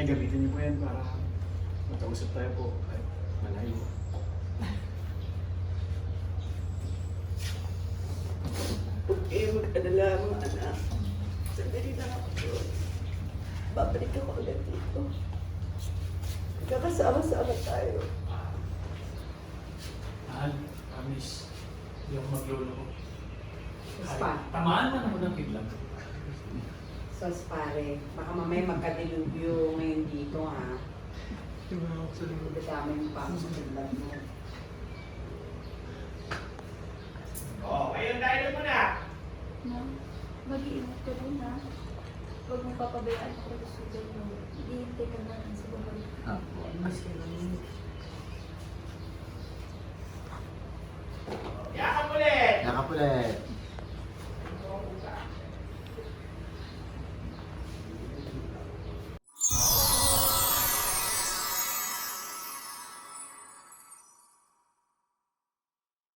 Ay, gamitin niyo po yan para magkausap tayo po kahit malayo. Huwag kayo mag-alala mga anak. Sandali lang ako doon. Babalik ako ulit dito. Magkakasama-sama tayo. Mahal, promise. Hindi ako maglolo ko. Spa. Tamaan man ako ng biglang. Sos pare, baka mamaya magka-dilubyo ngayon dito ha. Dadamay mo pa ako sa tiglan mo. Ayun tayo muna. Na, mag-iingat ka rin ha. Huwag mong papabayaan ako sa sugal mo. Ihintay ka natin sa babalik. Mas yun. Yakap ulit! Yakap ulit.